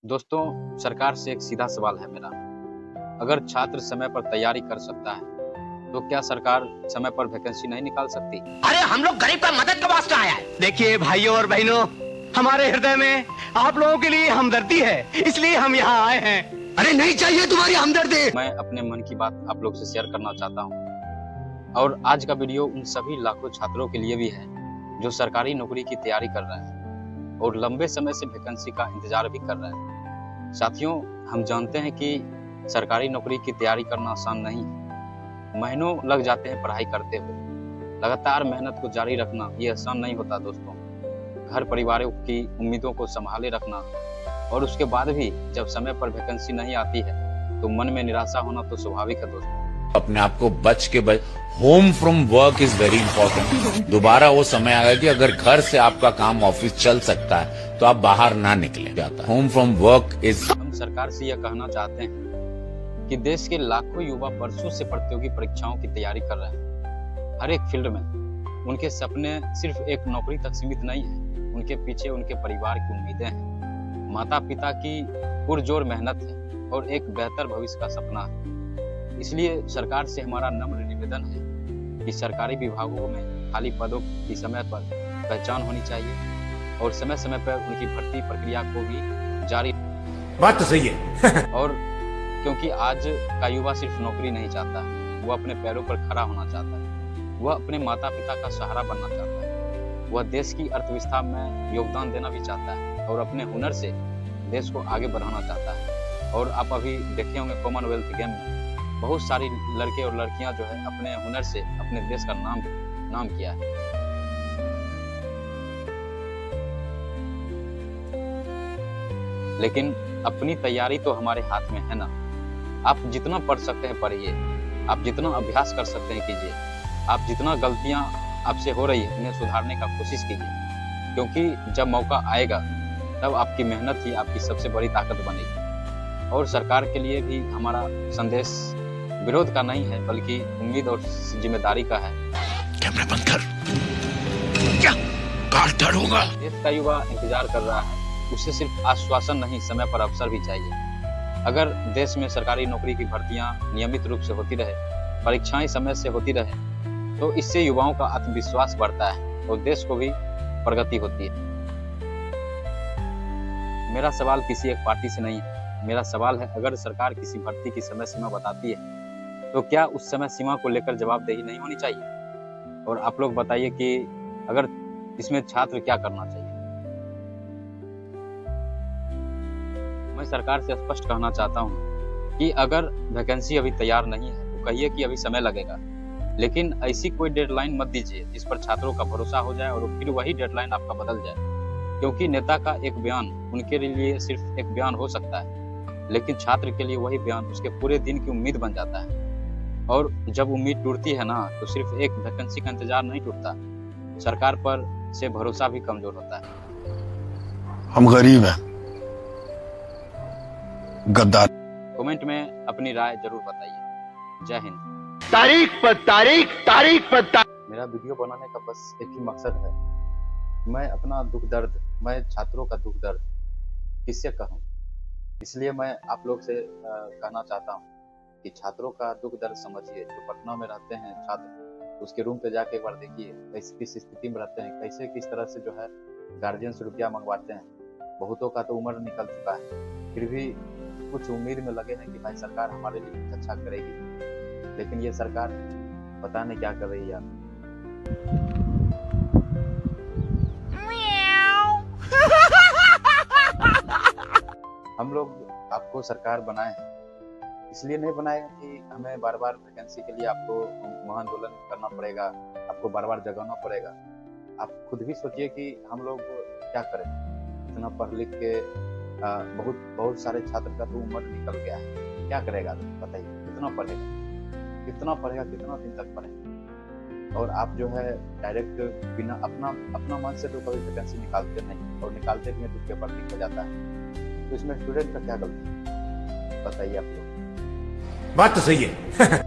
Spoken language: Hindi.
दोस्तों, सरकार से एक सीधा सवाल है मेरा। अगर छात्र समय पर तैयारी कर सकता है, तो क्या सरकार समय पर वैकेंसी नहीं निकाल सकती? अरे हम लोग गरीब का मदद का वास्ता आया है। देखिए भाइयों और बहनों, हमारे हृदय में आप लोगों के लिए हमदर्दी है, इसलिए हम यहाँ आए हैं। अरे नहीं चाहिए तुम्हारी हमदर्दी। मैं अपने मन की बात आप लोग से शेयर करना चाहता हूँ। और आज का वीडियो उन सभी लाखों छात्रों के लिए भी है, जो सरकारी नौकरी की तैयारी कर रहे हैं और लंबे समय से वैकेंसी का इंतजार भी कर रहे हैं। साथियों, हम जानते हैं कि सरकारी नौकरी की तैयारी करना आसान नहीं है। महीनों लग जाते हैं पढ़ाई करते हुए। लगातार मेहनत को जारी रखना ये आसान नहीं होता दोस्तों। घर परिवारों की उम्मीदों को संभाले रखना और उसके बाद भी जब समय पर वैकेंसी नहीं आती है तो मन में निराशा होना तो स्वाभाविक है दोस्तों। अपने आप को home from work is very important. दोबारा वो समय आएगा कि अगर घर से आपका काम ऑफिस चल सकता है तो आप बाहर ना निकले जाता। Home from work is. हम सरकार से यह कहना चाहते हैं कि देश के लाखों युवा वर्षों से प्रतियोगी परीक्षाओं की तैयारी कर रहे हैं। हर एक फील्ड में उनके सपने सिर्फ एक नौकरी तक सीमित नहीं है। उनके पीछे उनके परिवार की उम्मीदें हैं, माता पिता की पुरजोर मेहनत है और एक बेहतर भविष्य का सपना है। इसलिए सरकार से हमारा नम्र निवेदन है कि सरकारी विभागों में खाली पदों की समय पर पहचान होनी चाहिए और समय समय पर उनकी भर्ती प्रक्रिया को भी जारी। बात तो सही है। और क्योंकि आज का युवा सिर्फ नौकरी नहीं चाहता, वो अपने पैरों पर खड़ा होना चाहता है, वह अपने माता पिता का सहारा बनना चाहता है, वह देश की अर्थव्यवस्था में योगदान देना भी चाहता है और अपने हुनर से देश को आगे बढ़ाना चाहता है। और आप अभी देखे होंगे कॉमनवेल्थ गेम में बहुत सारी लड़के और लड़कियां जो है अपने हुनर से अपने देश का नाम किया है। लेकिन अपनी तैयारी तो हमारे हाथ में है ना। आप जितना पढ़ सकते हैं पढ़िए, आप जितना अभ्यास कर सकते हैं कीजिए, आप जितना गलतियां आपसे हो रही है उन्हें सुधारने का कोशिश कीजिए, क्योंकि जब मौका आएगा तब आपकी मेहनत ही आपकी सबसे बड़ी ताकत बनेगी। और सरकार के लिए भी हमारा संदेश विरोध का नहीं है, बल्कि उम्मीद और जिम्मेदारी का है। कैमरा बंद कर। क्या काट डालूंगा। देश का युवा इंतजार कर रहा है, उसे सिर्फ आश्वासन नहीं, समय पर अवसर भी चाहिए। अगर देश में सरकारी नौकरी की भर्तियां नियमित रूप से होती रहे, परीक्षाएं समय से होती रहे, तो इससे युवाओं का आत्मविश्वास बढ़ता है और देश को भी प्रगति होती है। मेरा सवाल किसी एक पार्टी से नहीं है। मेरा सवाल है, अगर सरकार किसी भर्ती की समय सीमा बताती है तो क्या उस समय सीमा को लेकर जवाबदेही नहीं होनी चाहिए? और आप लोग बताइए कि अगर इसमें छात्र क्या करना चाहिए? मैं सरकार से स्पष्ट कहना चाहता हूं कि अगर वैकेंसी अभी तैयार नहीं है तो कहिए कि अभी समय लगेगा, लेकिन ऐसी कोई डेडलाइन मत दीजिए जिस पर छात्रों का भरोसा हो जाए और फिर वही डेडलाइन आपका बदल जाए। क्योंकि नेता का एक बयान उनके लिए सिर्फ एक बयान हो सकता है, लेकिन छात्र के लिए वही बयान उसके पूरे दिन की उम्मीद बन जाता है। और जब उम्मीद टूटती है ना, तो सिर्फ एक वैकेंसी का इंतजार नहीं टूटता, सरकार पर से भरोसा भी कमजोर होता है। हम गरीब हैं, गद्दार। कमेंट में अपनी राय जरूर बताइए। जय हिंद। तारीख पर तारीख, तारीख पर तारीख। मेरा वीडियो बनाने का बस एक ही मकसद है, मैं अपना दुख दर्द, मैं छात्रों का दुख दर्द किससे कहूँ। इसलिए मैं आप लोग से कहना चाहता हूँ कि छात्रों का दुख दर्द समझिए। जो पटना में रहते हैं छात्र, उसके रूम पे जाके एक बार देखिए कैसे किस स्थिति में रहते हैं, कैसे किस तरह से जो है गार्जियन से रुपया मंगवाते हैं। बहुतों का तो उम्र निकल चुका है, फिर भी कुछ उम्मीद में लगे हैं कि भाई सरकार हमारे लिए कुछ अच्छा करेगी। लेकिन ये सरकार पता नहीं क्या कर रही है यार। हम लोग आपको सरकार बनाए हैं, इसलिए नहीं बनाए कि हमें बार बार वैकेंसी के लिए आपको महाआंदोलन करना पड़ेगा, आपको बार बार जगाना पड़ेगा। आप खुद भी सोचिए कि हम लोग क्या करें। इतना पढ़ लिख के बहुत सारे छात्र का तो उम्र निकल गया है, क्या करेगा बताइए। कितना पढ़ेगा, कितना दिन तक पढ़ेगा। और आप जो है डायरेक्ट बिना अपना मन से तो कभी वैकेंसी निकालते नहीं, और निकालते भी हैं तो पेपर लीक हो जाता है। तो इसमें स्टूडेंट का क्या गलती बताइए आप लोग। बात तो सही है।